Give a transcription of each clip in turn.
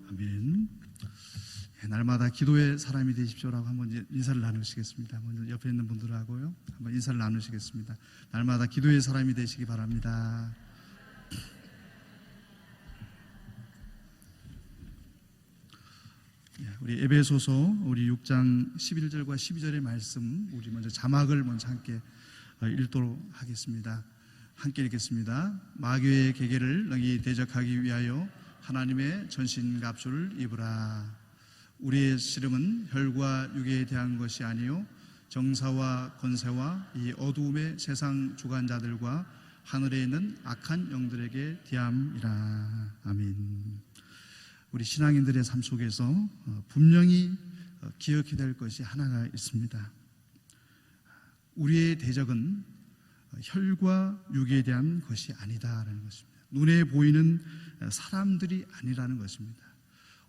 아멘. 날마다 기도의 사람이 되십시오라고 한번 인사를 나누시겠습니다. 먼저 옆에 있는 분들하고요, 한번 인사를 나누시겠습니다. 날마다 기도의 사람이 되시기 바랍니다. 우리 에베소서 우리 6장 11절과 12절의 말씀, 우리 먼저 자막을 먼저 함께 읽도록 하겠습니다. 함께 읽겠습니다. 마귀의 계계를 능히 대적하기 위하여 하나님의 전신갑주를 입으라. 우리의 씨름은 혈과 육에 대한 것이 아니요 정사와 권세와 이 어두움의 세상 주관자들과 하늘에 있는 악한 영들에게 대함이라. 아멘. 우리 신앙인들의 삶 속에서 분명히 기억해야 될 것이 하나가 있습니다. 우리의 대적은 혈과 육에 대한 것이 아니다라는 것입니다. 눈에 보이는 사람들이 아니라는 것입니다.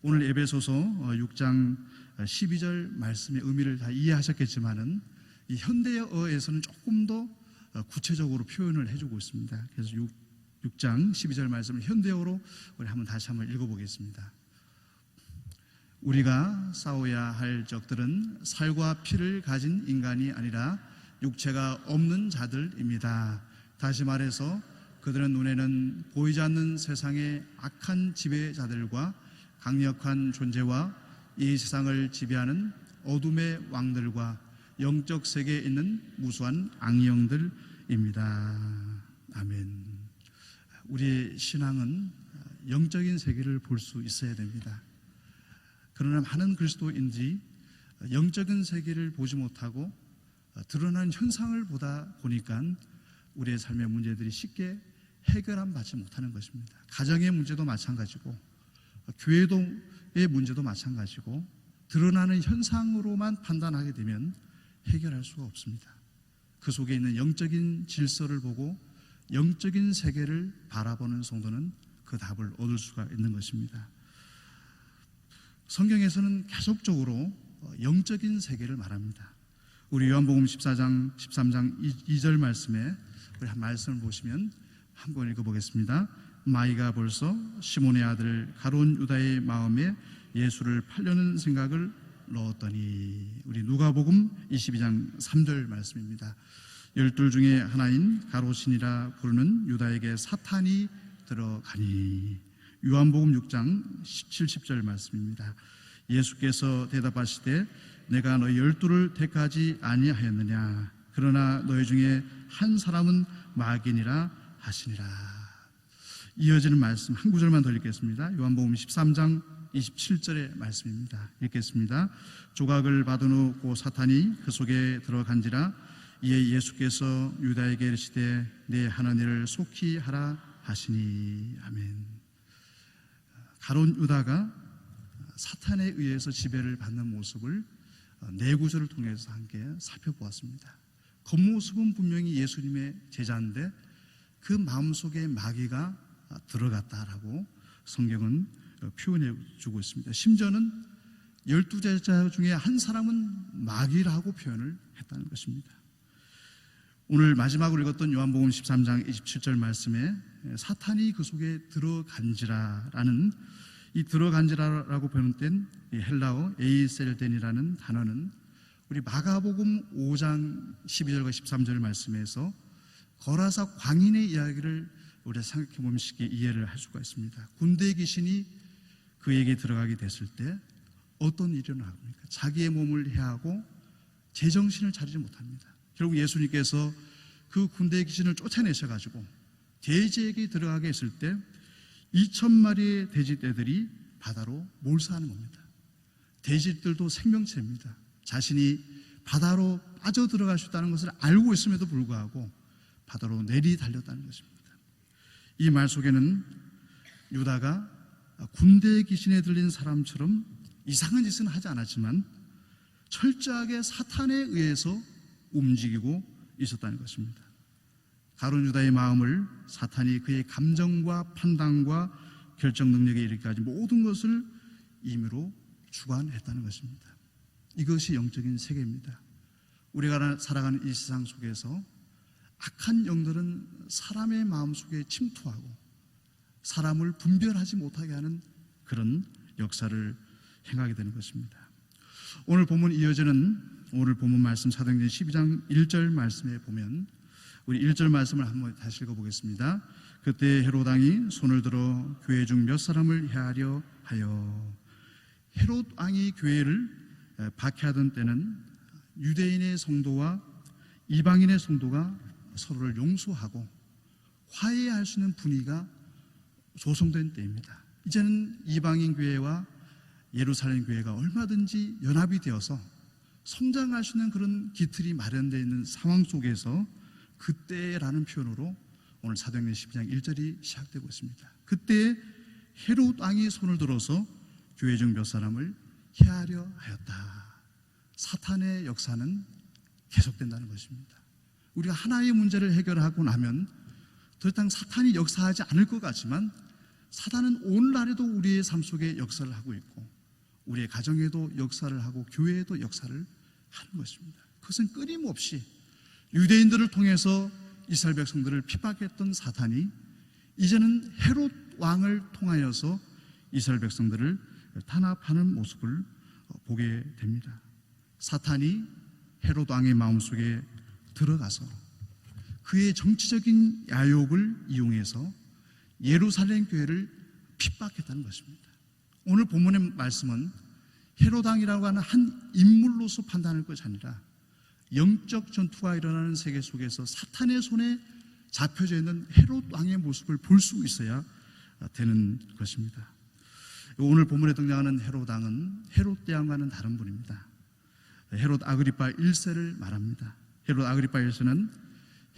오늘 에베소서 6장 12절 말씀의 의미를 다 이해하셨겠지만은 이 현대어에서는 조금 더 구체적으로 표현을 해주고 있습니다. 그래서 6장 12절 말씀을 현대어로 우리 다시 한번 읽어보겠습니다. 우리가 싸워야 할 적들은 살과 피를 가진 인간이 아니라 육체가 없는 자들입니다. 다시 말해서 그들은 눈에는 보이지 않는 세상의 악한 지배자들과 강력한 존재와 이 세상을 지배하는 어둠의 왕들과 영적 세계에 있는 무수한 악령들입니다. 아멘. 우리의 신앙은 영적인 세계를 볼 수 있어야 됩니다. 그러나 많은 그리스도인들이 영적인 세계를 보지 못하고 드러난 현상을 보다 보니까 우리의 삶의 문제들이 쉽게 해결함 받지 못하는 것입니다. 가정의 문제도 마찬가지고 교회의 문제도 마찬가지고 드러나는 현상으로만 판단하게 되면 해결할 수가 없습니다. 그 속에 있는 영적인 질서를 보고 영적인 세계를 바라보는 성도는 그 답을 얻을 수가 있는 것입니다. 성경에서는 계속적으로 영적인 세계를 말합니다. 우리 요한복음 13장 2절 말씀에 우리 한 말씀을 보시면 한번 읽어보겠습니다. 마귀가 벌써 시몬의 아들 가룟 유다의 마음에 예수를 팔려는 생각을 넣었더니, 우리 누가복음 22장 3절 말씀입니다. 12 중에 하나인 가룟이라 부르는 유다에게 사탄이 들어가니. 요한복음 6장 70절 말씀입니다. 예수께서 대답하시되 내가 너희 12를 택하지 아니하였느냐, 그러나 너희 중에 한 사람은 마귀니라 하시니라. 이어지는 말씀 한 구절만 더 읽겠습니다. 요한복음 13장 27절의 말씀입니다. 읽겠습니다. 조각을 받은 후 고 사탄이 그 속에 들어간지라. 이에 예수께서 유다에게 이르시되 내 하는 일을 속히 하라 하시니. 아멘. 가룟 유다가 사탄에 의해서 지배를 받는 모습을 네 구절을 통해서 함께 살펴보았습니다. 겉모습은 분명히 예수님의 제자인데 그 마음속에 마귀가 들어갔다라고 성경은 표현해 주고 있습니다. 심지어는 12제자 중에 한 사람은 마귀라고 표현을 했다는 것입니다. 오늘 마지막으로 읽었던 요한복음 13장 27절 말씀에 사탄이 그 속에 들어간지라라는 이 들어간지라라고 표현된 헬라어 에이셀덴이라는 단어는 우리 마가복음 5장 12절과 13절 말씀에서 거라사 광인의 이야기를 우리가 생각해 보면 쉽게 이해를 할 수가 있습니다. 군대 귀신이 그에게 들어가게 됐을 때 어떤 일이 일어납니까? 자기의 몸을 해하고 제정신을 차리지 못합니다. 결국 예수님께서 그 군대 귀신을 쫓아내셔가지고 돼지에게 들어가게 했을 때 2,000마리의 돼지떼들이 바다로 몰사하는 겁니다. 돼지들도 생명체입니다. 자신이 바다로 빠져들어갈 수 있다는 것을 알고 있음에도 불구하고 바다로 내리달렸다는 것입니다. 이 말 속에는 유다가 군대 귀신에 들린 사람처럼 이상한 짓은 하지 않았지만 철저하게 사탄에 의해서 움직이고 있었다는 것입니다. 가룟 유다의 마음을 사탄이 그의 감정과 판단과 결정 능력에 이르기까지 모든 것을 임의로 주관했다는 것입니다. 이것이 영적인 세계입니다. 우리가 살아가는 이 세상 속에서 악한 영들은 사람의 마음속에 침투하고 사람을 분별하지 못하게 하는 그런 역사를 행하게 되는 것입니다. 오늘 본문 이어지는 오늘 본문 말씀 사도행전 12장 1절 말씀에 보면 우리 1절 말씀을 한번 다시 읽어보겠습니다. 그때 헤롯 왕이 손을 들어 교회 중 몇 사람을 해하려 하여. 헤롯 왕이 교회를 박해하던 때는 유대인의 성도와 이방인의 성도가 서로를 용서하고 화해할 수 있는 분위기가 조성된 때입니다. 이제는 이방인 교회와 예루살렘 교회가 얼마든지 연합이 되어서 성장할 수 있는 그런 기틀이 마련되어 있는 상황 속에서 그때라는 표현으로 오늘 사도행전 12장 1절이 시작되고 있습니다. 그때 헤롯 왕이 손을 들어서 교회 중 몇 사람을 해하려 하였다. 사탄의 역사는 계속된다는 것입니다. 우리가 하나의 문제를 해결하고 나면 더 이상 사탄이 역사하지 않을 것 같지만 사탄은 오늘날에도 우리의 삶 속에 역사를 하고 있고 우리의 가정에도 역사를 하고 교회에도 역사를 하는 것입니다. 그것은 끊임없이 유대인들을 통해서 이스라엘 백성들을 핍박했던 사탄이 이제는 헤롯 왕을 통하여서 이스라엘 백성들을 탄압하는 모습을 보게 됩니다. 사탄이 헤롯 왕의 마음속에 들어가서 그의 정치적인 야욕을 이용해서 예루살렘 교회를 핍박했다는 것입니다. 오늘 본문의 말씀은 헤롯 왕이라고 하는 한 인물로서 판단할 것이 아니라 영적 전투가 일어나는 세계 속에서 사탄의 손에 잡혀져 있는 헤롯 왕의 모습을 볼 수 있어야 되는 것입니다. 오늘 본문에 등장하는 헤롯 왕은 헤롯 대왕과는 다른 분입니다. 헤롯 아그리파 1세를 말합니다. 헤롯 아그리파 1세는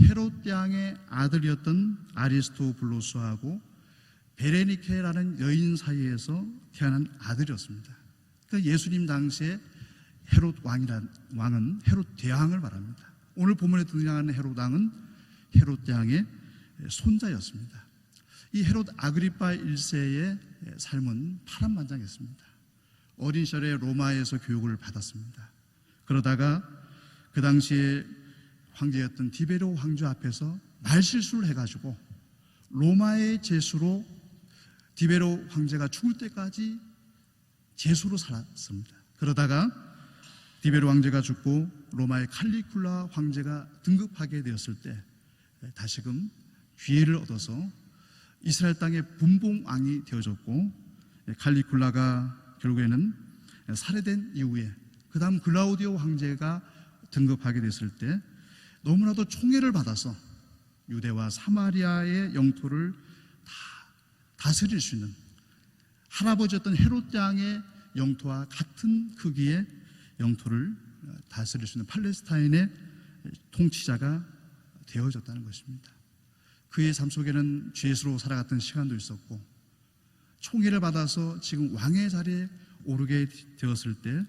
헤롯 대왕의 아들이었던 아리스토블로스하고 베레니케라는 여인 사이에서 태어난 아들이었습니다. 그러니까 예수님 당시에 헤롯 왕은 헤롯 대왕을 말합니다. 오늘 본문에 등장하는 헤롯 왕은 헤롯 대왕의 손자였습니다. 이 헤롯 아그리파 1세의 삶은 파란만장했습니다. 어린 시절에 로마에서 교육을 받았습니다. 그러다가 그 당시에 황제였던 디베로 황제 앞에서 말실수를 해가지고 로마의 제수로 디베로 황제가 죽을 때까지 제수로 살았습니다. 그러다가 디베로 황제가 죽고 로마의 칼리굴라 황제가 등극하게 되었을 때 다시금 기회를 얻어서 이스라엘 땅의 분봉왕이 되어졌고 칼리굴라가 결국에는 살해된 이후에 그 다음 글라우디오 황제가 등극하게 됐을 때 너무나도 총애를 받아서 유대와 사마리아의 영토를 다 다스릴 수 있는 할아버지였던 헤롯 왕의 영토와 같은 크기의 영토를 다스릴 수 있는 팔레스타인의 통치자가 되어졌다는 것입니다. 그의 삶 속에는 죄수로 살아갔던 시간도 있었고 총애를 받아서 지금 왕의 자리에 오르게 되었을 때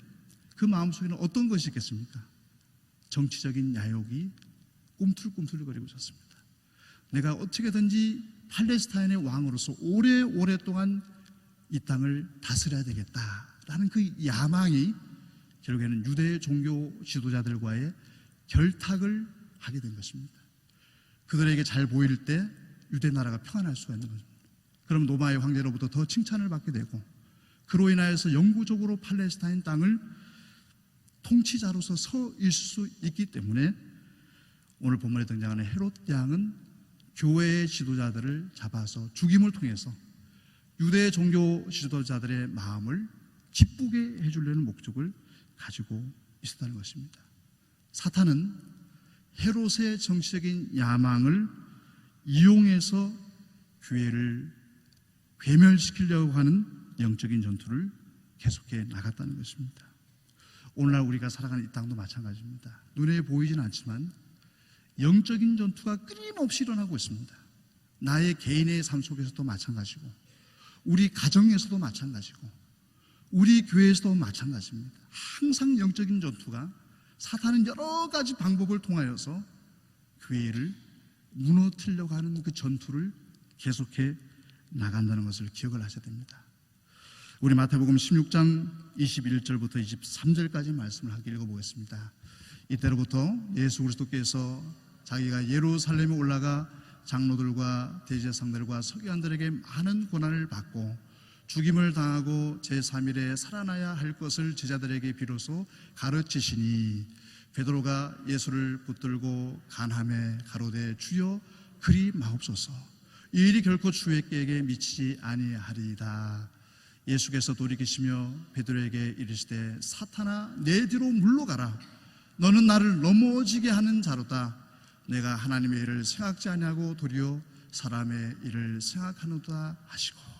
그 마음속에는 어떤 것이 있겠습니까? 정치적인 야욕이 꿈틀꿈틀거리고 있었습니다. 내가 어떻게든지 팔레스타인의 왕으로서 오랫동안 이 땅을 다스려야 되겠다라는 그 야망이 결국에는 유대 종교 지도자들과의 결탁을 하게 된 것입니다. 그들에게 잘 보일 때 유대 나라가 평안할 수가 있는 것입니다. 그럼 로마의 황제로부터 더 칭찬을 받게 되고 그로 인하여서 영구적으로 팔레스타인 땅을 통치자로서 서 있을 수 있기 때문에 오늘 본문에 등장하는 헤롯 대왕은 교회의 지도자들을 잡아서 죽임을 통해서 유대 종교 지도자들의 마음을 기쁘게 해주려는 목적을 가지고 있었다는 것입니다. 사탄은 헤롯의 정치적인 야망을 이용해서 교회를 괴멸시키려고 하는 영적인 전투를 계속해 나갔다는 것입니다. 오늘날 우리가 살아가는 이 땅도 마찬가지입니다. 눈에 보이지는 않지만 영적인 전투가 끊임없이 일어나고 있습니다. 나의 개인의 삶 속에서도 마찬가지고 우리 가정에서도 마찬가지고 우리 교회에서도 마찬가지입니다. 항상 영적인 전투가 사탄은 여러 가지 방법을 통하여서 교회를 무너뜨리려고 하는 그 전투를 계속해 나간다는 것을 기억을 하셔야 됩니다. 우리 마태복음 16장 21절부터 23절까지 말씀을 함께 읽어보겠습니다. 이때로부터 예수 그리스도께서 자기가 예루살렘에 올라가 장로들과 대제사장들과 서기관들에게 많은 고난을 받고 죽임을 당하고 제3일에 살아나야 할 것을 제자들에게 비로소 가르치시니 베드로가 예수를 붙들고 간함에 가로되 주여 그리 마옵소서. 이 일이 결코 주의 계획에 미치지 아니하리이다. 예수께서 돌이키시며 베드로에게 이르시되 사탄아 내 뒤로 물러가라. 너는 나를 넘어지게 하는 자로다. 내가 하나님의 일을 생각지 아니하고 도리어 사람의 일을 생각하노다 하시고.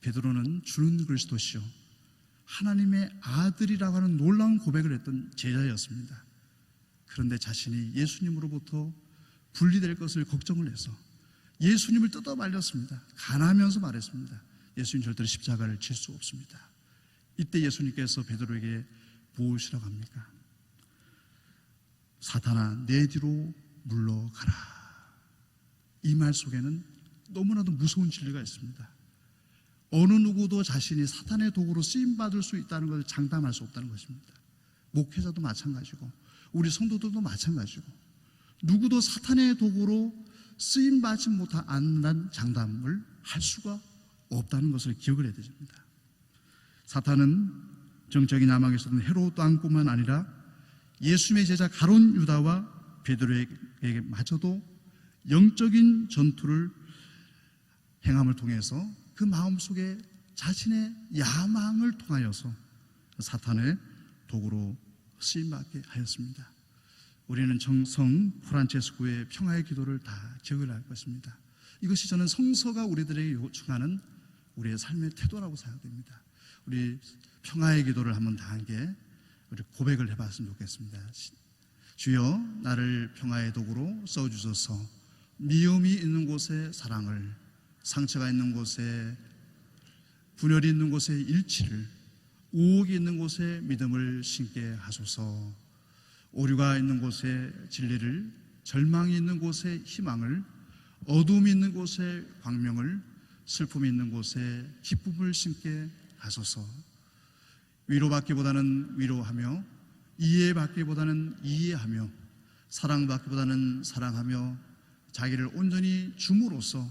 베드로는 주는 그리스도시요 하나님의 아들이라고 하는 놀라운 고백을 했던 제자였습니다. 그런데 자신이 예수님으로부터 분리될 것을 걱정을 해서 예수님을 뜯어 말렸습니다. 간하면서 말했습니다. 예수님 절대로 십자가를 질 수 없습니다. 이때 예수님께서 베드로에게 무엇이라고 합니까? 사탄아 내 뒤로 물러가라. 이 말 속에는 너무나도 무서운 진리가 있습니다. 어느 누구도 자신이 사탄의 도구로 쓰임받을 수 있다는 것을 장담할 수 없다는 것입니다. 목회자도 마찬가지고 우리 성도들도 마찬가지고 누구도 사탄의 도구로 쓰임받지 못한다는 장담을 할 수가 없다는 것을 기억을 해야 됩니다. 사탄은 정적인 야망에서는 헤롯 왕뿐만 아니라 예수님의 제자 가룟 유다와 베드로에게 마저도 영적인 전투를 행함을 통해서 그 마음속에 자신의 야망을 통하여서 사탄의 도구로 쓰임받게 하였습니다. 우리는 정성 프란체스코의 평화의 기도를 다 기억을 할 것입니다. 이것이 저는 성서가 우리들에게 요청하는 우리의 삶의 태도라고 생각됩니다. 우리 평화의 기도를 한번 다 함께 우리 고백을 해봤으면 좋겠습니다. 주여 나를 평화의 도구로 써주소서. 미움이 있는 곳에 사랑을, 상처가 있는 곳에 분열이 있는 곳에 일치를, 우혹이 있는 곳에 믿음을 심게 하소서. 오류가 있는 곳에 진리를, 절망이 있는 곳에 희망을, 어둠이 있는 곳에 광명을, 슬픔이 있는 곳에 기쁨을 심게 하소서. 위로받기보다는 위로하며, 이해받기보다는 이해하며, 사랑받기보다는 사랑하며 자기를 온전히 줌으로써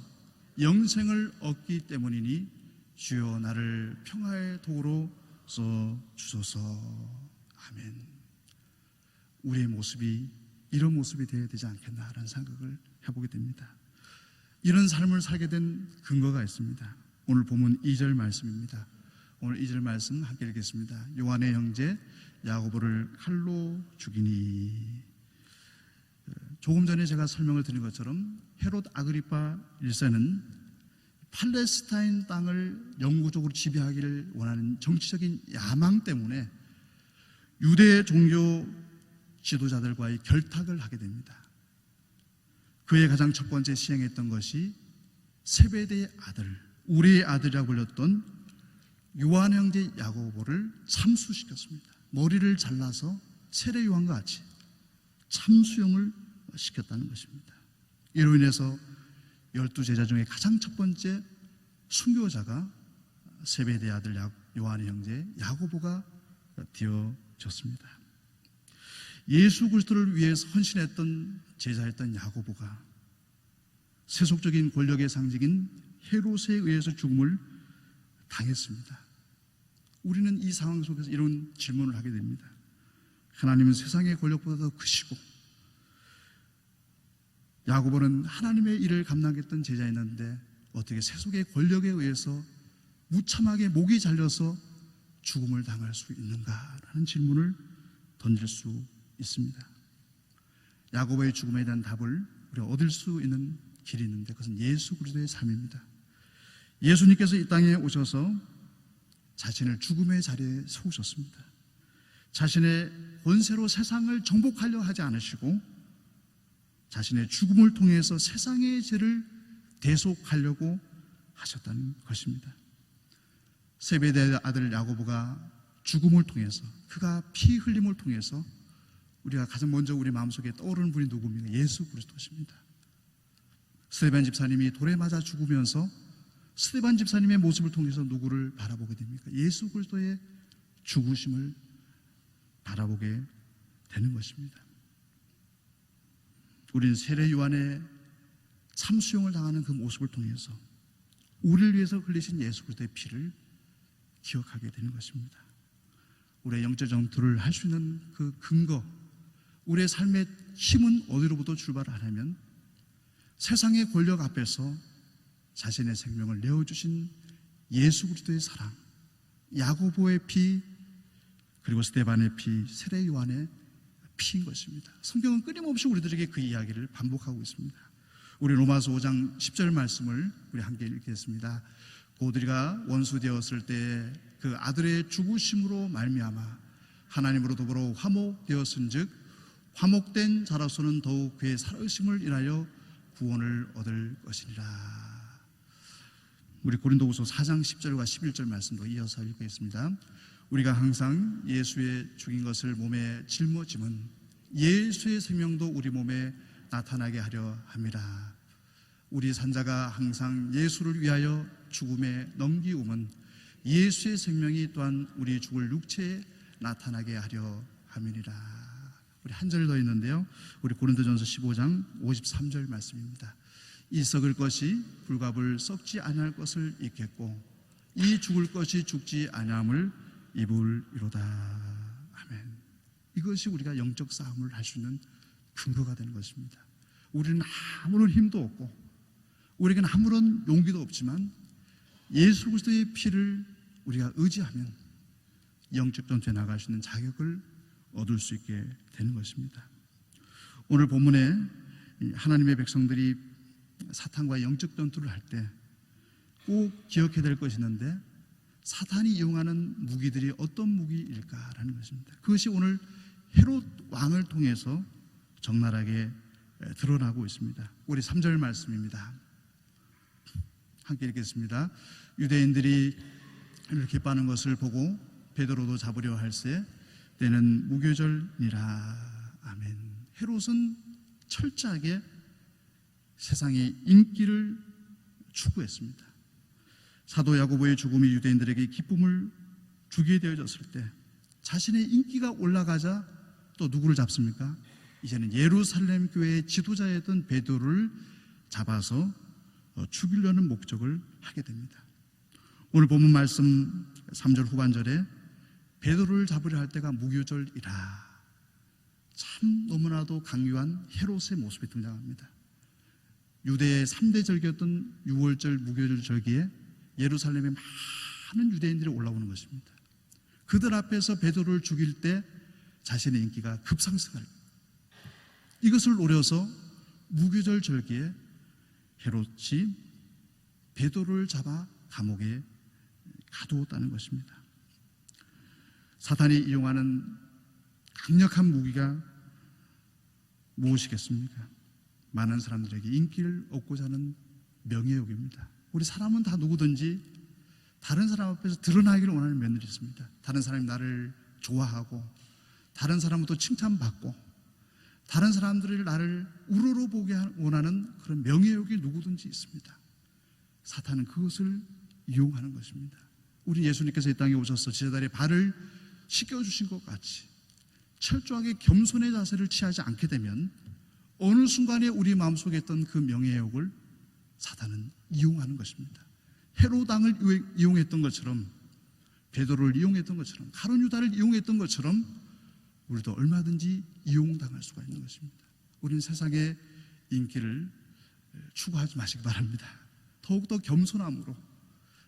영생을 얻기 때문이니 주여 나를 평화의 도구로 써주소서. 아멘. 우리의 모습이 이런 모습이 되어야 되지 않겠나라는 생각을 해보게 됩니다. 이런 삶을 살게 된 근거가 있습니다. 오늘 본문 2절 말씀입니다. 오늘 2절 말씀 함께 읽겠습니다. 요한의 형제 야고보를 칼로 죽이니. 조금 전에 제가 설명을 드린 것처럼 헤롯 아그리파 1세는 팔레스타인 땅을 영구적으로 지배하기를 원하는 정치적인 야망 때문에 유대 종교 지도자들과의 결탁을 하게 됩니다. 그의 가장 첫 번째 시행했던 것이 세베대의 아들, 우리의 아들이라고 불렸던 요한 형제 야고보를 참수시켰습니다. 머리를 잘라서 세례 요한과 같이 참수형을 시켰다는 것입니다. 이로 인해서 12제자 중에 가장 첫 번째 순교자가 세베대의 아들 요한의 형제 야고보가 되어졌습니다. 예수 그리스도를 위해서 헌신했던 제자였던 야고보가 세속적인 권력의 상징인 헤롯에 의해서 죽음을 당했습니다. 우리는 이 상황 속에서 이런 질문을 하게 됩니다. 하나님은 세상의 권력보다 더 크시고 야고보는 하나님의 일을 감당했던 제자였는데 어떻게 세속의 권력에 의해서 무참하게 목이 잘려서 죽음을 당할 수 있는가라는 질문을 던질 수 있습니다. 야고보의 죽음에 대한 답을 우리가 얻을 수 있는 길이 있는데 그것은 예수 그리스도의 삶입니다. 예수님께서 이 땅에 오셔서 자신을 죽음의 자리에 세우셨습니다. 자신의 권세로 세상을 정복하려 하지 않으시고 자신의 죽음을 통해서 세상의 죄를 대속하려고 하셨다는 것입니다. 세베대의 아들 야고보가 죽음을 통해서, 그가 피 흘림을 통해서 우리가 가장 먼저 우리 마음속에 떠오르는 분이 누구입니까? 예수 그리스도십니다. 스데반 집사님이 돌에 맞아 죽으면서 스데반 집사님의 모습을 통해서 누구를 바라보게 됩니까? 예수 그리스도의 죽으심을 바라보게 되는 것입니다. 우리는 세례 요한의 참수형을 당하는 그 모습을 통해서 우리를 위해서 흘리신 예수 그리스도의 피를 기억하게 되는 것입니다. 우리의 영적 전투를 할 수 있는 그 근거, 우리의 삶의 힘은 어디로부터 출발하냐면 세상의 권력 앞에서 자신의 생명을 내어주신 예수 그리스도의 사랑, 야고보의 피, 그리고 스데반의 피, 세례 요한의 피인 것입니다. 성경은 끊임없이 우리들에게 그 이야기를 반복하고 있습니다. 우리 로마서 5장 10절 말씀을 우리 함께 읽겠습니다. 곧 우리가 원수 되었을 때 그 아들의 죽으심으로 말미암아 하나님으로 더불어 화목되었은즉 화목된 자로서는 더욱 그의 살아심을 인하여 구원을 얻을 것이니라. 우리 고린도후서 4장 10절과 11절 말씀도 이어서 읽겠습니다. 우리가 항상 예수의 죽인 것을 몸에 짊어짐은 예수의 생명도 우리 몸에 나타나게 하려 함이라. 우리 산자가 항상 예수를 위하여 죽음에 넘기움은 예수의 생명이 또한 우리 죽을 육체에 나타나게 하려 함이니라. 우리 한 절 더 있는데요, 우리 고린도전서 15장 53절 말씀입니다. 이 썩을 것이 불갑을 썩지 아니할 것을 잊겠고 이 죽을 것이 죽지 아니함을 입으리로다. 아멘. 이것이 우리가 영적 싸움을 할 수 있는 근거가 되는 것입니다. 우리는 아무런 힘도 없고 우리에게는 아무런 용기도 없지만 예수 그리스도의 피를 우리가 의지하면 영적 전투에 나갈 수 있는 자격을 얻을 수 있게 되는 것입니다. 오늘 본문에 하나님의 백성들이 사탄과 영적 전투를 할 때 꼭 기억해야 될 것이 있는데 사탄이 이용하는 무기들이 어떤 무기일까라는 것입니다. 그것이 오늘 헤롯 왕을 통해서 적나라하게 드러나고 있습니다. 우리 3절 말씀입니다. 함께 읽겠습니다. 유대인들이 이렇게 빠는 것을 보고 베드로도 잡으려 할세 때는 무교절이라. 아멘. 헤롯은 철저하게 세상의 인기를 추구했습니다. 사도 야고보의 죽음이 유대인들에게 기쁨을 주게 되어졌을 때 자신의 인기가 올라가자 또 누구를 잡습니까? 이제는 예루살렘 교회의 지도자였던 베드로를 잡아서 죽이려는 목적을 하게 됩니다. 오늘 본문 말씀 3절 후반절에 베드로를 잡으려 할 때가 무교절이라. 참 너무나도 강요한 헤롯의 모습이 등장합니다. 유대의 3대 절기였던 6월절 무교절 절기에 예루살렘에 많은 유대인들이 올라오는 것입니다. 그들 앞에서 베드로를 죽일 때 자신의 인기가 급상승할, 이것을 노려서 무교절 절기에 헤롯이 베드로를 잡아 감옥에 가두었다는 것입니다. 사탄이 이용하는 강력한 무기가 무엇이겠습니까? 많은 사람들에게 인기를 얻고자 하는 명예욕입니다. 우리 사람은 다 누구든지 다른 사람 앞에서 드러나기를 원하는 면들이 있습니다. 다른 사람이 나를 좋아하고 다른 사람부터 칭찬받고 다른 사람들이 나를 우러러보게 원하는 그런 명예욕이 누구든지 있습니다. 사탄은 그것을 이용하는 것입니다. 우리 예수님께서 이 땅에 오셔서 제자들의 발을 씻겨주신 것 같이 철저하게 겸손의 자세를 취하지 않게 되면 어느 순간에 우리 마음속에 있던 그 명예욕을 사탄은 이용하는 것입니다. 헤롯 왕을 이용했던 것처럼, 베드로를 이용했던 것처럼, 가룟 유다를 이용했던 것처럼 우리도 얼마든지 이용당할 수가 있는 것입니다. 우리는 세상의 인기를 추구하지 마시기 바랍니다. 더욱더 겸손함으로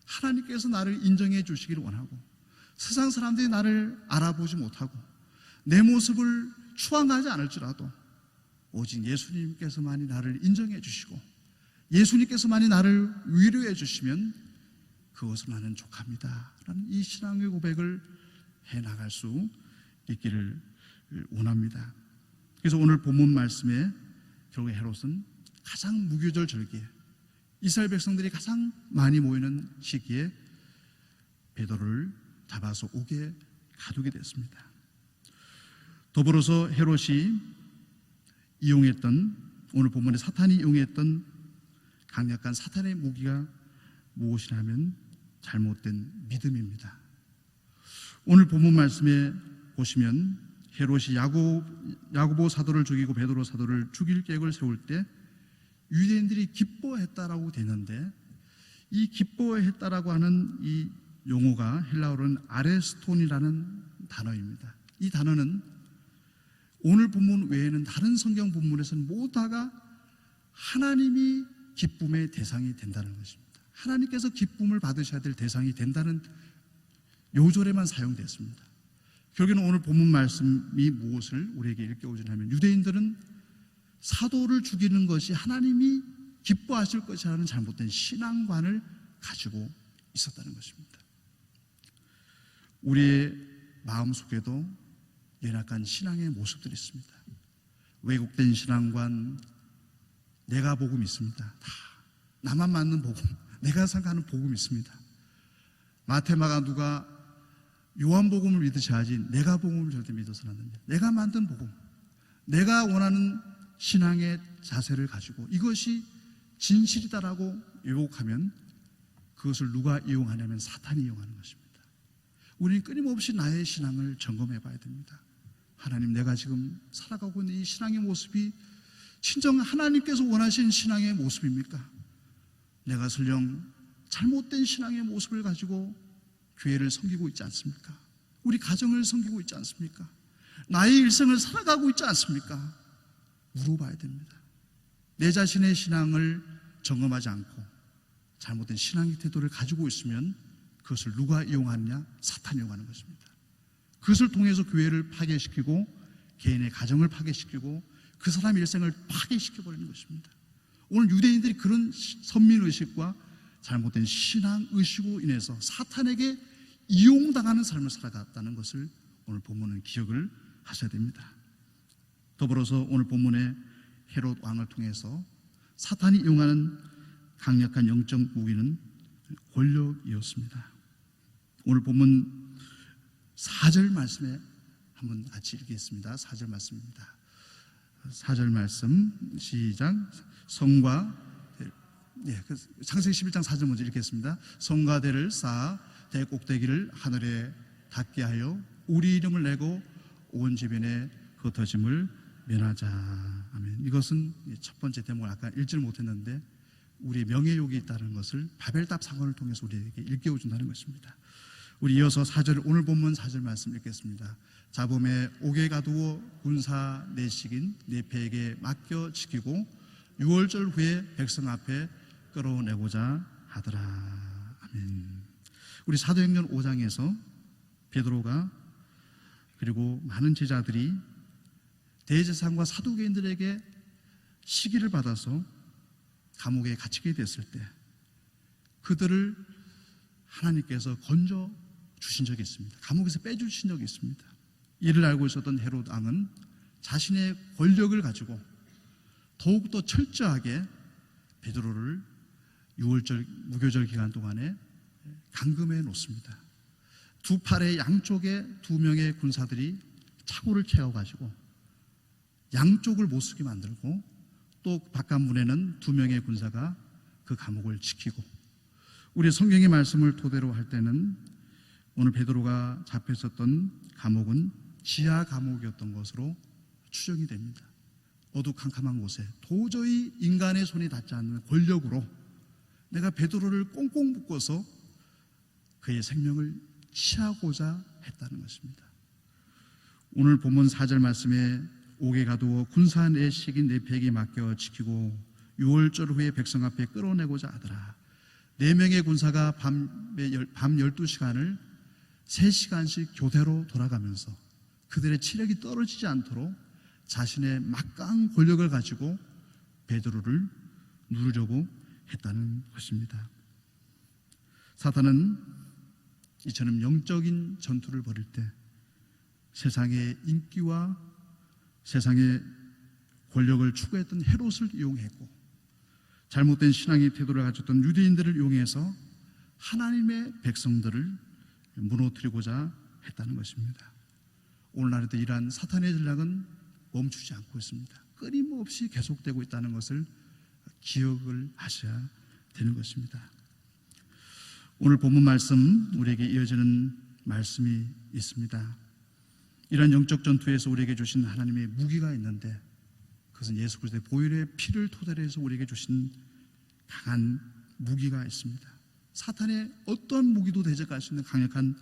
하나님께서 나를 인정해 주시기를 원하고 세상 사람들이 나를 알아보지 못하고 내 모습을 추앙하지 않을지라도 오직 예수님께서만이 나를 인정해 주시고 예수님께서만이 나를 위로해 주시면 그것을 나는 족합니다 라는 이 신앙의 고백을 해나갈 수 있기를 원합니다. 그래서 오늘 본문 말씀에 결국 헤롯은 가장 무교절 절기에 이스라엘 백성들이 가장 많이 모이는 시기에 베드로를 잡아서 옥에 가두게 됐습니다. 더불어서 헤롯이 이용했던, 오늘 본문에 사탄이 이용했던 강력한 사탄의 무기가 무엇이냐면 잘못된 믿음입니다. 오늘 본문 말씀에 보시면 헤롯이 야고보 사도를 죽이고 베드로 사도를 죽일 계획을 세울 때 유대인들이 기뻐했다라고 되는데 이 기뻐했다라고 하는 이 용어가 헬라어로는 아레스톤이라는 단어입니다. 이 단어는 오늘 본문 외에는 다른 성경 본문에서는 모두 다가 하나님이 기쁨의 대상이 된다는 것입니다. 하나님께서 기쁨을 받으셔야 될 대상이 된다는 요절에만 사용됐습니다. 결국에는 오늘 본문 말씀이 무엇을 우리에게 일깨워주냐면, 유대인들은 사도를 죽이는 것이 하나님이 기뻐하실 것이라는 잘못된 신앙관을 가지고 있었다는 것입니다. 우리의 마음속에도 연약한 신앙의 모습들이 있습니다. 왜곡된 신앙관, 내가 복음 있습니다. 다 나만 맞는 복음, 내가 생각하는 복음 있습니다. 마태, 마가, 누가 요한복음을 믿으셔야지 내가 복음을 절대 믿어서는 안 됩니다. 내가 만든 복음, 내가 원하는 신앙의 자세를 가지고 이것이 진실이다라고 왜곡하면 그것을 누가 이용하냐면 사탄이 이용하는 것입니다. 우리는 끊임없이 나의 신앙을 점검해 봐야 됩니다. 하나님, 내가 지금 살아가고 있는 이 신앙의 모습이 진정 하나님께서 원하시는 신앙의 모습입니까? 내가 설령 잘못된 신앙의 모습을 가지고 교회를 섬기고 있지 않습니까? 우리 가정을 섬기고 있지 않습니까? 나의 일생을 살아가고 있지 않습니까? 물어봐야 됩니다. 내 자신의 신앙을 점검하지 않고 잘못된 신앙의 태도를 가지고 있으면 그것을 누가 이용하느냐? 사탄이 이용하는 것입니다. 그것을 통해서 교회를 파괴시키고 개인의 가정을 파괴시키고 그 사람의 일생을 파괴시켜버리는 것입니다. 오늘 유대인들이 그런 선민의식과 잘못된 신앙의식으로 인해서 사탄에게 이용당하는 삶을 살아갔다는 것을 오늘 본문은 기억을 하셔야 됩니다. 더불어서 오늘 본문의 헤롯 왕을 통해서 사탄이 이용하는 강력한 영적 무기는 권력이었습니다. 오늘 본문 4절 말씀에 한번 같이 읽겠습니다. 4절 말씀입니다. 4절 말씀 시작. 성과 창세기 11장 4절 먼저 읽겠습니다. 성과 대를 쌓아 대 꼭대기를 하늘에 닿게 하여 우리 이름을 내고 온 주변에 흩어짐을 면하자. 아멘. 이것은 첫 번째 대목을 아까 읽지를 못했는데 우리의 명예욕이 있다는 것을 바벨탑 사건을 통해서 우리에게 일깨워준다는 것입니다. 우리 이어서 4절, 오늘 본문 4절 말씀 읽겠습니다. 자범에 옥에 가두어 군사 내식인 네페에게 맡겨 지키고 6월절 후에 백성 앞에 끌어내고자 하더라. 아멘. 우리 사도행전 5장에서 베드로가 그리고 많은 제자들이 대제사장과 사두개인들에게 시기를 받아서 감옥에 갇히게 됐을 때 그들을 하나님께서 건져 주신 적이 있습니다. 감옥에서 빼주신 적이 있습니다. 이를 알고 있었던 헤롯 왕은 자신의 권력을 가지고 더욱더 철저하게 베드로를 6월절 무교절 기간 동안에 감금해 놓습니다. 두 팔의 양쪽에 2명의 군사들이 차고를 채워가지고 양쪽을 못 쓰게 만들고 또 바깥문에는 2명의 군사가 그 감옥을 지키고, 우리 성경의 말씀을 토대로 할 때는 오늘 베드로가 잡혀 있었던 감옥은 지하 감옥이었던 것으로 추정이 됩니다. 어두컴컴한 곳에 도저히 인간의 손이 닿지 않는 권력으로 내가 베드로를 꽁꽁 묶어서 그의 생명을 취하고자 했다는 것입니다. 오늘 본문 4절 말씀에 옥에 가두어 군사 내식인 네페에게 맡겨 지키고 6월절 후에 백성 앞에 끌어내고자 하더라. 4명의 군사가 밤 12시간을 3시간씩 교대로 돌아가면서 그들의 체력이 떨어지지 않도록 자신의 막강한 권력을 가지고 베드로를 누르려고 했다는 것입니다. 사탄은 이처럼 영적인 전투를 벌일 때 세상의 인기와 세상의 권력을 추구했던 헤롯을 이용했고 잘못된 신앙의 태도를 가졌던 유대인들을 이용해서 하나님의 백성들을 무너뜨리고자 했다는 것입니다. 오늘날에도 이러한 사탄의 전략은 멈추지 않고 있습니다. 끊임없이 계속되고 있다는 것을 기억을 하셔야 되는 것입니다. 오늘 본문 말씀 우리에게 이어지는 말씀이 있습니다. 이러한 영적 전투에서 우리에게 주신 하나님의 무기가 있는데 그것은 예수 그리스도의 보혈의 피를 토대로 해서 우리에게 주신 강한 무기가 있습니다. 사탄의 어떠한 무기도 대적할 수 있는 강력한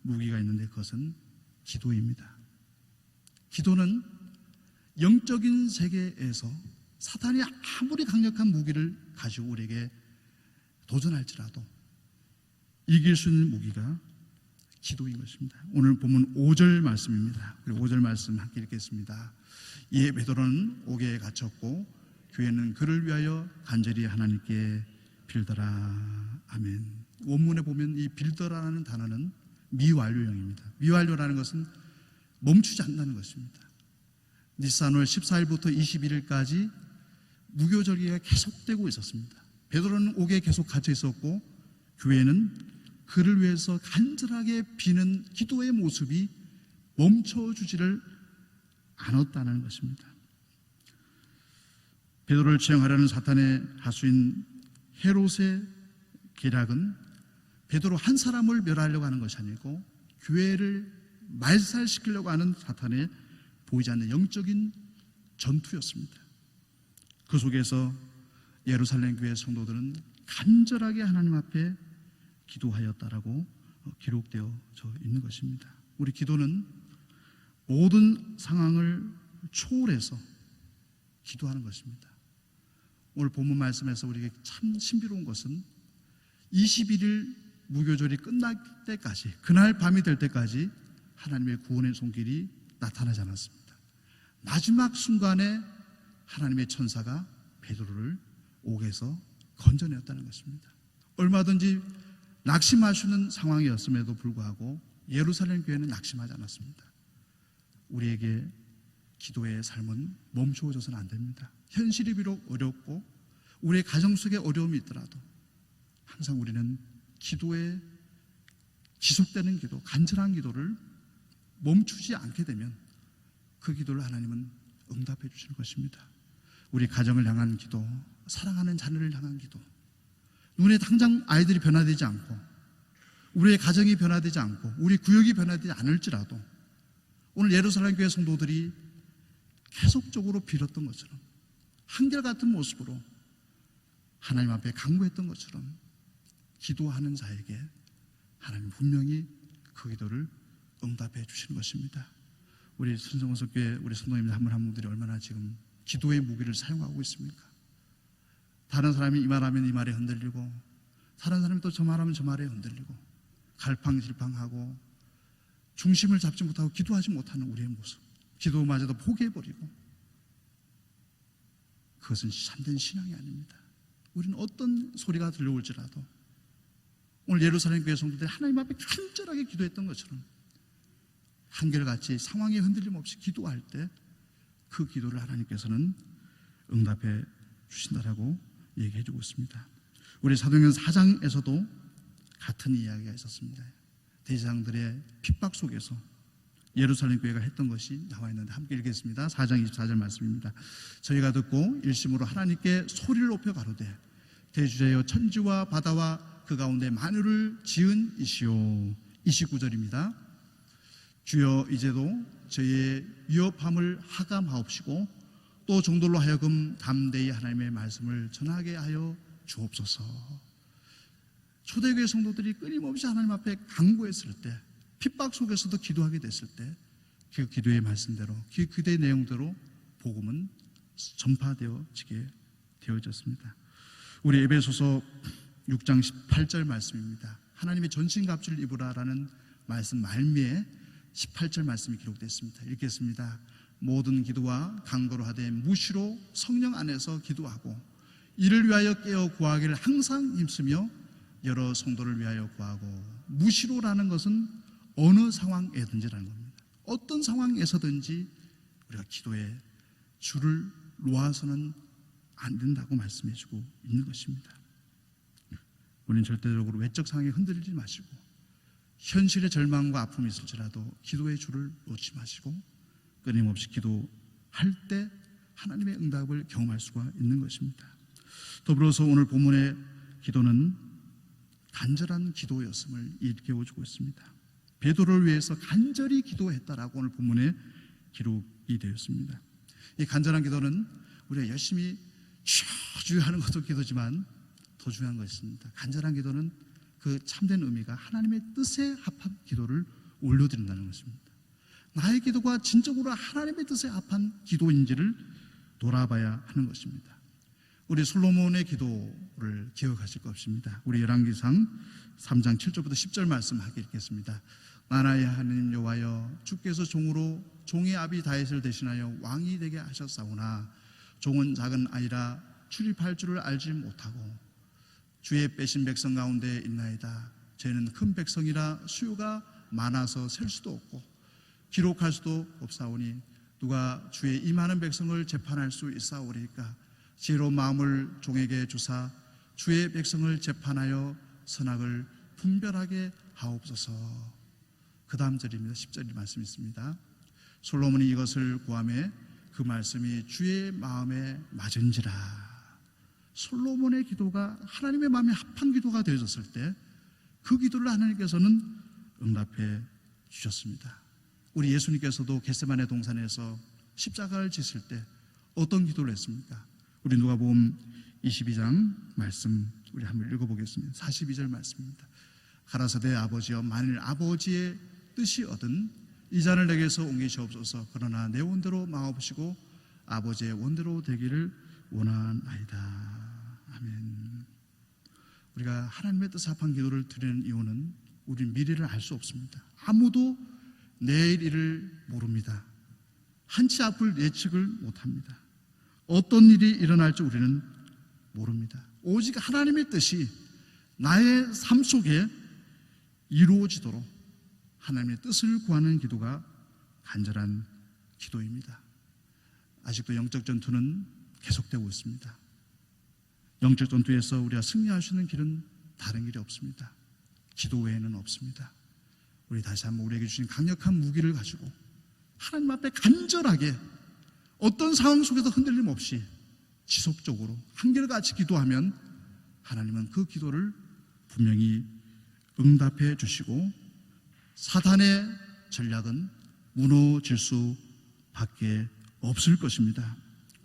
무기가 있는데 그것은 기도입니다. 기도는 영적인 세계에서 사탄이 아무리 강력한 무기를 가지고 우리에게 도전할지라도 이길 수 있는 무기가 기도인 것입니다. 오늘 본문 5절 말씀입니다. 5절 말씀 함께 읽겠습니다. 이에 베드로는 옥에 갇혔고 교회는 그를 위하여 간절히 하나님께 빌더라. 아멘. 원문에 보면 이 빌더라는 단어는 미완료형입니다. 미완료라는 것은 멈추지 않는다는 것입니다. 니산월 14일부터 21일까지 무교절기가 계속되고 있었습니다. 베드로는 옥에 계속 갇혀 있었고 교회는 그를 위해서 간절하게 비는 기도의 모습이 멈춰주지를 않았다는 것입니다. 베드로를 처형하려는 사탄의 하수인 헤롯의 계략은 베드로 한 사람을 멸하려고 하는 것이 아니고 교회를 말살시키려고 하는 사탄의 보이지 않는 영적인 전투였습니다. 그 속에서 예루살렘 교회 성도들은 간절하게 하나님 앞에 기도하였다라고 기록되어 있는 것입니다. 우리 기도는 모든 상황을 초월해서 기도하는 것입니다. 오늘 본문 말씀에서 우리에게 참 신비로운 것은 21일 무교절이 끝날 때까지, 그날 밤이 될 때까지 하나님의 구원의 손길이 나타나지 않았습니다. 마지막 순간에 하나님의 천사가 베드로를 옥에서 건져내었다는 것입니다. 얼마든지 낙심할 수 있는 상황이었음에도 불구하고 예루살렘 교회는 낙심하지 않았습니다. 우리에게 기도의 삶은 멈추어져서는 안 됩니다. 현실이 비록 어렵고 우리의 가정 속에 어려움이 있더라도 항상 우리는 기도에 지속되는 기도, 간절한 기도를 멈추지 않게 되면 그 기도를 하나님은 응답해 주시는 것입니다. 우리 가정을 향한 기도, 사랑하는 자녀를 향한 기도, 눈에 당장 아이들이 변화되지 않고 우리의 가정이 변화되지 않고 우리 구역이 변화되지 않을지라도 오늘 예루살렘 교회 성도들이 계속적으로 빌었던 것처럼 한결같은 모습으로 하나님 앞에 간구했던 것처럼 기도하는 자에게 하나님 분명히 그 기도를 응답해 주시는 것입니다. 우리 순성원석교회 우리 성도님들 한 분 한 분들이 얼마나 지금 기도의 무기를 사용하고 있습니까? 다른 사람이 이 말하면 이 말에 흔들리고 다른 사람이 또 저 말하면 저 말에 흔들리고 갈팡질팡하고 중심을 잡지 못하고 기도하지 못하는 우리의 모습, 기도마저도 포기해버리고, 그것은 참된 신앙이 아닙니다. 우리는 어떤 소리가 들려올지라도 오늘 예루살렘 교회 성도들이 하나님 앞에 간절하게 기도했던 것처럼 한결같이 상황에 흔들림 없이 기도할 때 그 기도를 하나님께서는 응답해 주신다라고 얘기해 주고 있습니다. 우리 사도행전 4장에서도 같은 이야기가 있었습니다. 대제사장들의 핍박 속에서 예루살렘 교회가 했던 것이 나와 있는데 함께 읽겠습니다. 4장 24절 말씀입니다. 저희가 듣고 일심으로 하나님께 소리를 높여 가로되 대주제여 천지와 바다와 그 가운데 만유를 지은 이시오. 29절입니다. 주여 이제도 저희의 위협함을 하감하옵시고 또 종들로 하여금 담대히 하나님의 말씀을 전하게 하여 주옵소서. 초대교회 성도들이 끊임없이 하나님 앞에 간구했을 때, 핍박 속에서도 기도하게 됐을 때 그 기도의 말씀대로, 그 기도의 내용대로 복음은 전파되어지게 되어졌습니다. 우리 에베소서 6장 18절 말씀입니다. 하나님의 전신갑주를 입으라라는 말씀 말미에 18절 말씀이 기록됐습니다. 읽겠습니다. 모든 기도와 간구로 하되 무시로 성령 안에서 기도하고 이를 위하여 깨어 구하기를 항상 힘쓰며 여러 성도를 위하여 구하고, 무시로라는 것은 어느 상황에든지라는 겁니다. 어떤 상황에서든지 우리가 기도에 줄을 놓아서는 안 된다고 말씀해 주고 있는 것입니다. 우리는 절대적으로 외적 상황에 흔들리지 마시고 현실의 절망과 아픔이 있을지라도 기도의 줄을 놓지 마시고 끊임없이 기도할 때 하나님의 응답을 경험할 수가 있는 것입니다. 더불어서 오늘 본문의 기도는 간절한 기도였음을 일깨워주고 있습니다. 베드로를 위해서 간절히 기도했다라고 오늘 본문에 기록이 되었습니다. 이 간절한 기도는 우리가 열심히 주여 하는 것도 기도지만 더 중요한 것이 있습니다. 간절한 기도는 그 참된 의미가 하나님의 뜻에 합한 기도를 올려드린다는 것입니다. 나의 기도가 진정으로 하나님의 뜻에 합한 기도인지를 돌아봐야 하는 것입니다. 우리 솔로몬의 기도를 기억하실 것입니다. 우리 열왕기상 3장 7절부터 10절 말씀 하게 읽겠습니다. 나라의 하나님 여호와여, 주께서 종으로 종의 아비 다윗을 대신하여 왕이 되게 하셨사오나 종은 작은 아이라 출입할 줄을 알지 못하고 주의 빼신 백성 가운데 있나이다. 저희는 큰 백성이라 수요가 많아서 셀 수도 없고 기록할 수도 없사오니 누가 주의 이 많은 백성을 재판할 수 있사오리까? 지혜로운 마음을 종에게 주사 주의 백성을 재판하여 선악을 분별하게 하옵소서. 그 다음 절입니다. 10절의 말씀이 있습니다. 솔로몬이 이것을 구하매 그 말씀이 주의 마음에 맞은지라. 솔로몬의 기도가 하나님의 마음에 합한 기도가 되어졌을 때 그 기도를 하나님께서는 응답해 주셨습니다. 우리 예수님께서도 겟세마네 동산에서 십자가를 지실 때 어떤 기도를 했습니까? 우리 누가복음 22장 말씀 우리 한번 읽어보겠습니다. 42절 말씀입니다. 가라사대 아버지여, 만일 아버지의 뜻이 얻은 이 잔을 내게서 옮기시옵소서. 그러나 내 원대로 마옵시고 아버지의 원대로 되기를 원하나이다. 아멘. 우리가 하나님의 뜻에 합한 기도를 드리는 이유는 우리 미래를 알 수 없습니다. 아무도 내일 일을 모릅니다. 한치 앞을 예측을 못합니다. 어떤 일이 일어날지 우리는 모릅니다. 오직 하나님의 뜻이 나의 삶 속에 이루어지도록 하나님의 뜻을 구하는 기도가 간절한 기도입니다. 아직도 영적 전투는 계속되고 있습니다. 영적 전투에서 우리가 승리할 수 있는 길은 다른 길이 없습니다. 기도 외에는 없습니다. 우리 다시 한번 우리에게 주신 강력한 무기를 가지고 하나님 앞에 간절하게 어떤 상황 속에서 흔들림 없이 지속적으로 한결같이 기도하면 하나님은 그 기도를 분명히 응답해 주시고 사단의 전략은 무너질 수밖에 없을 것입니다.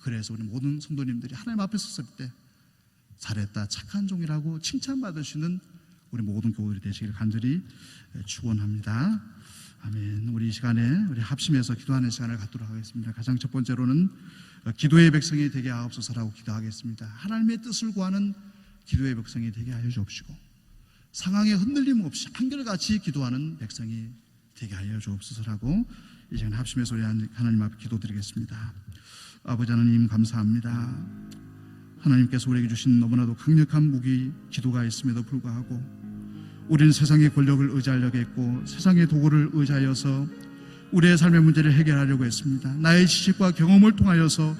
그래서 우리 모든 성도님들이 하나님 앞에 섰을 때 잘했다, 착한 종이라고 칭찬받으시는 우리 모든 교우들이 되시길 간절히 축원합니다. 아멘. 우리 이 시간에 우리 합심해서 기도하는 시간을 갖도록 하겠습니다. 가장 첫 번째로는 기도의 백성이 되게 하옵소서라고 기도하겠습니다. 하나님의 뜻을 구하는 기도의 백성이 되게 하여 주옵시고 상황에 흔들림 없이 한결같이 기도하는 백성이 되게 하여 주옵소서라고 이 시간에 합심해서 우리 하나님 앞에 기도드리겠습니다. 아버지 하나님 감사합니다. 하나님께서 우리에게 주신 너무나도 강력한 무기 기도가 있음에도 불구하고 우리는 세상의 권력을 의지하려고 했고 세상의 도구를 의지하여서 우리의 삶의 문제를 해결하려고 했습니다. 나의 지식과 경험을 통하여서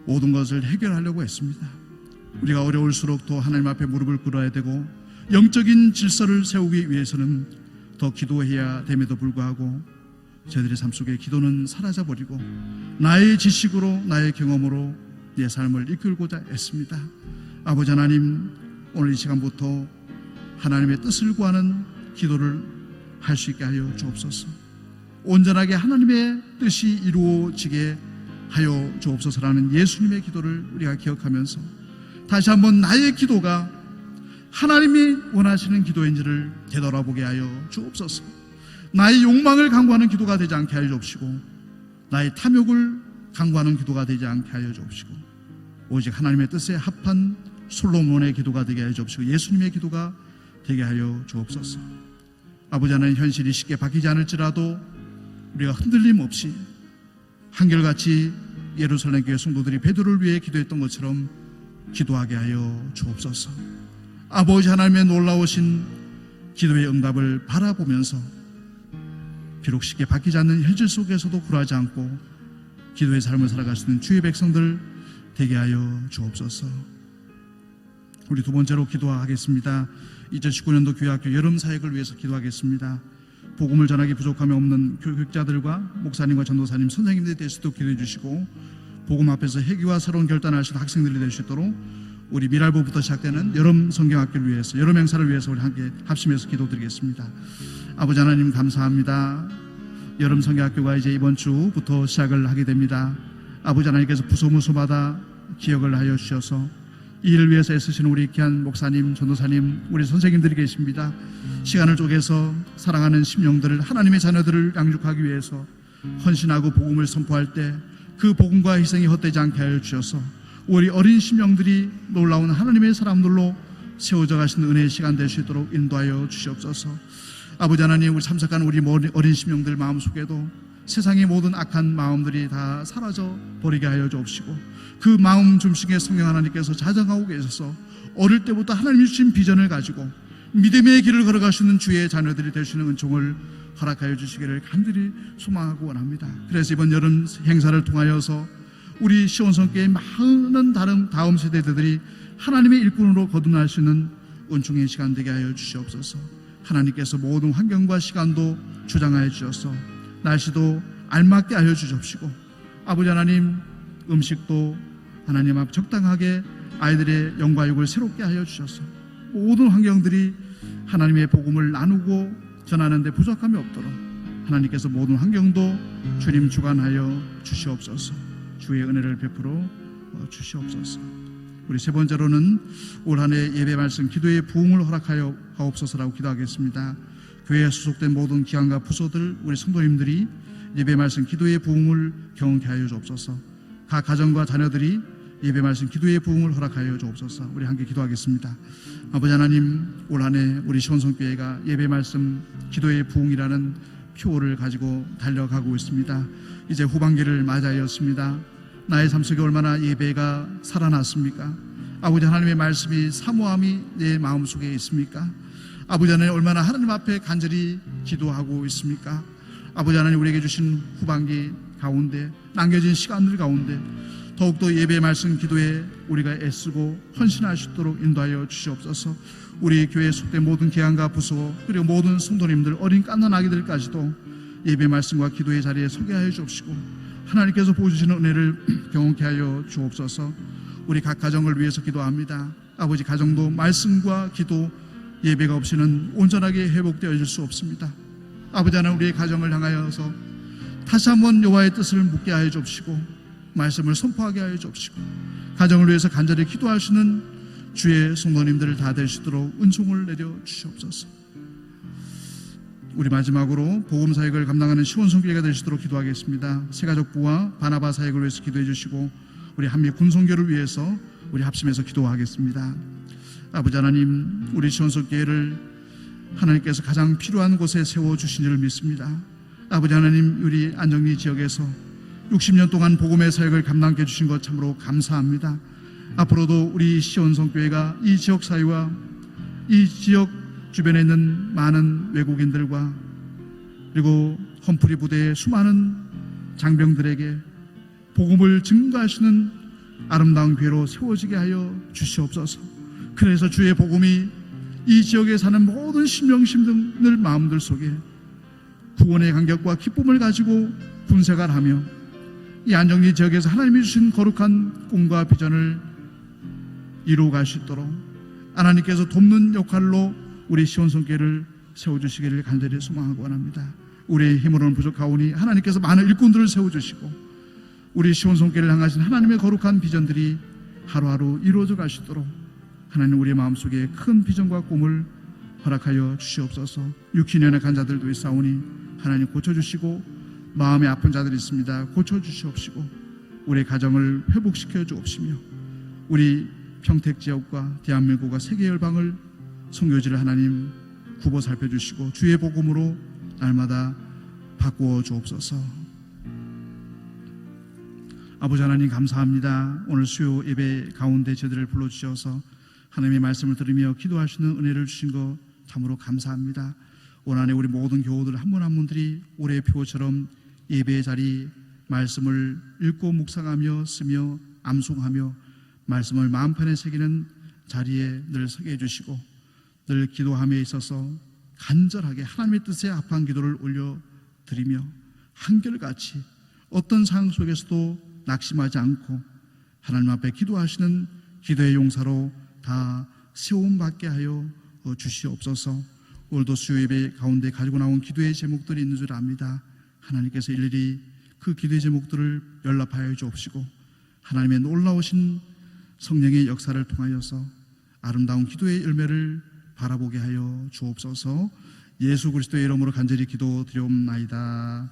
모든 것을 해결하려고 했습니다. 우리가 어려울수록 더 하나님 앞에 무릎을 꿇어야 되고 영적인 질서를 세우기 위해서는 더 기도해야 됨에도 불구하고 저희들의 삶 속에 기도는 사라져버리고 나의 지식으로 나의 경험으로 내 삶을 이끌고자 했습니다. 아버지 하나님, 오늘 이 시간부터 하나님의 뜻을 구하는 기도를 할 수 있게 하여 주옵소서. 온전하게 하나님의 뜻이 이루어지게 하여 주옵소서라는 예수님의 기도를 우리가 기억하면서 다시 한번 나의 기도가 하나님이 원하시는 기도인지를 되돌아보게 하여 주옵소서. 나의 욕망을 강구하는 기도가 되지 않게 하여 주옵시고 나의 탐욕을 강구하는 기도가 되지 않게 하여 주옵시고 오직 하나님의 뜻에 합한 솔로몬의 기도가 되게 하여 주옵시고 예수님의 기도가 되게 하여 주옵소서. 아버지 하나님, 현실이 쉽게 바뀌지 않을지라도 우리가 흔들림 없이 한결같이 예루살렘 교회 성도들이 베드로를 위해 기도했던 것처럼 기도하게 하여 주옵소서. 아버지 하나님의 놀라우신 기도의 응답을 바라보면서 비록 쉽게 바뀌지 않는 현실 속에서도 굴하지 않고 기도의 삶을 살아갈 수 있는 주의 백성들 되게 하여 주옵소서. 우리 두 번째로 기도하겠습니다. 2019년도 교회학교 여름사역을 위해서 기도하겠습니다. 복음을 전하기 부족함이 없는 교육자들과 목사님과 전도사님, 선생님들이 될 수 있도록 기도해 주시고 복음 앞에서 회개와 새로운 결단을 하시는 학생들이 될 수 있도록 우리 미랄부부터 시작되는 여름 성경학교를 위해서, 여름 행사를 위해서 우리 함께 합심해서 기도드리겠습니다. 아버지 하나님 감사합니다. 여름 성경학교가 이제 이번 주부터 시작을 하게 됩니다. 아버지 하나님께서 부소무소마다 기억을 하여 주셔서 이 일을 위해서 애쓰시는 우리 귀한 목사님, 전도사님, 우리 선생님들이 계십니다. 시간을 쪼개서 사랑하는 심령들을, 하나님의 자녀들을 양육하기 위해서 헌신하고 복음을 선포할 때 그 복음과 희생이 헛되지 않게 하여 주셔서 우리 어린 심령들이 놀라운 하나님의 사람들로 세워져 가시는 은혜의 시간 될 수 있도록 인도하여 주시옵소서. 아버지 하나님, 우리 참석한 우리 어린 심령들 마음속에도 세상의 모든 악한 마음들이 다 사라져 버리게 하여 주옵시고, 그 마음 중심에 성령 하나님께서 자정하고 계셔서 어릴 때부터 하나님이 주신 비전을 가지고 믿음의 길을 걸어가시는 주의 자녀들이 될 수 있는 은총을 허락하여 주시기를 간절히 소망하고 원합니다. 그래서 이번 여름 행사를 통하여서 우리 시온성교회 많은 다음 세대들이 하나님의 일꾼으로 거듭날 수 있는 은총의 시간 되게 하여 주시옵소서. 하나님께서 모든 환경과 시간도 주장하여 주셔서 날씨도 알맞게 하여 주십시고, 아버지 하나님, 음식도 하나님 앞 적당하게 아이들의 영과 육을 새롭게 하여 주셔서 모든 환경들이 하나님의 복음을 나누고 전하는 데 부족함이 없도록 하나님께서 모든 환경도 주님 주관하여 주시옵소서. 주의 은혜를 베풀어 주시옵소서. 우리 세 번째로는 올 한 해 예배 말씀 기도의 부흥을 허락하여 하옵소서라고 기도하겠습니다. 교회에 소속된 모든 기관과 부서들, 우리 성도님들이 예배 말씀 기도의 부흥을 경험케 하여 주옵소서. 각 가정과 자녀들이 예배 말씀 기도의 부흥을 허락하여 주옵소서. 우리 함께 기도하겠습니다. 아버지 하나님, 올 한 해 우리 시온성교회가 예배 말씀 기도의 부흥이라는 표어를 가지고 달려가고 있습니다. 이제 후반기를 맞이하였습니다. 나의 삶 속에 얼마나 예배가 살아났습니까? 아버지 하나님의 말씀이 사모함이 내 마음속에 있습니까? 아버지 하나님, 얼마나 하나님 앞에 간절히 기도하고 있습니까? 아버지 하나님, 우리에게 주신 후반기 가운데, 남겨진 시간들 가운데 더욱더 예배 말씀 기도에 우리가 애쓰고 헌신할 수 있도록 인도하여 주시옵소서. 우리 교회에 속된 모든 기관과 부서, 그리고 모든 성도님들, 어린 깐난 아기들까지도 예배 말씀과 기도의 자리에 서게 하여 주옵시고, 하나님께서 보여주시는 은혜를 경험케 하여 주옵소서. 우리 각 가정을 위해서 기도합니다. 아버지, 가정도 말씀과 기도, 예배가 없이는 온전하게 회복되어질 수 없습니다. 아버지 하나님, 우리의 가정을 향하여서 다시 한번 여호와의 뜻을 묻게 하여 주옵시고, 말씀을 선포하게 하여 주옵시고, 가정을 위해서 간절히 기도하시는 주의 성도님들을 다 될 수 있도록 은총을 내려 주시옵소서. 우리 마지막으로 복음 사역을 감당하는 시온성교회가 될 수 있도록 기도하겠습니다. 새가족부와 바나바 사역을 위해서 기도해 주시고, 우리 한미 군성교를 위해서 우리 합심해서 기도하겠습니다. 아버지 하나님, 우리 시온성교회를 하나님께서 가장 필요한 곳에 세워주신 줄 믿습니다. 아버지 하나님, 우리 안정리 지역에서 60년 동안 복음의 사역을 감당해 주신 것 참으로 감사합니다. 앞으로도 우리 시온성교회가 이 지역 사회와 이 지역 주변에 있는 많은 외국인들과 그리고 험프리 부대의 수많은 장병들에게 복음을 증거하시는 아름다운 교회로 세워지게 하여 주시옵소서. 그래서 주의 복음이 이 지역에 사는 모든 심령심들 마음들 속에 구원의 감격과 기쁨을 가지고 분쇄가하며 이 안정리 지역에서 하나님이 주신 거룩한 꿈과 비전을 이루어갈 수 있도록 하나님께서 돕는 역할로 우리 시온성교회를 세워주시기를 간절히 소망하고 원합니다. 우리의 힘으로는 부족하오니 하나님께서 많은 일꾼들을 세워주시고 우리 시온성교회를 향하신 하나님의 거룩한 비전들이 하루하루 이루어져 갈 수 있도록 하나님, 우리의 마음속에 큰 비전과 꿈을 허락하여 주시옵소서. 육신연의 간자들도 있사오니 하나님 고쳐주시고, 마음에 아픈 자들이 있습니다. 고쳐주시옵시고, 우리의 가정을 회복시켜 주옵시며, 우리 평택지역과 대한민국과 세계열방을 선교지를 하나님 굽어 살펴주시고 주의 복음으로 날마다 바꾸어 주옵소서. 아버지 하나님, 감사합니다. 오늘 수요 예배 가운데 저희들을 불러주셔서 하나님의 말씀을 들으며 기도할 수 있는 은혜를 주신 것 참으로 감사합니다. 올 한해 우리 모든 교우들 한 분 한 분들이 올해의 표처럼 예배의 자리 말씀을 읽고 묵상하며 쓰며 암송하며 말씀을 마음판에 새기는 자리에 늘 서게 해주시고, 늘 기도함에 있어서 간절하게 하나님의 뜻에 합한 기도를 올려드리며 한결같이 어떤 상황 속에서도 낙심하지 않고 하나님 앞에 기도하시는 기도의 용사로 다 세움받게 하여 주시옵소서. 오늘도 수요 예배 가운데 가지고 나온 기도의 제목들이 있는 줄 압니다. 하나님께서 일일이 그 기도의 제목들을 연락하여 주옵시고, 하나님의 놀라우신 성령의 역사를 통하여서 아름다운 기도의 열매를 바라보게 하여 주옵소서. 예수 그리스도의 이름으로 간절히 기도드리옵나이다.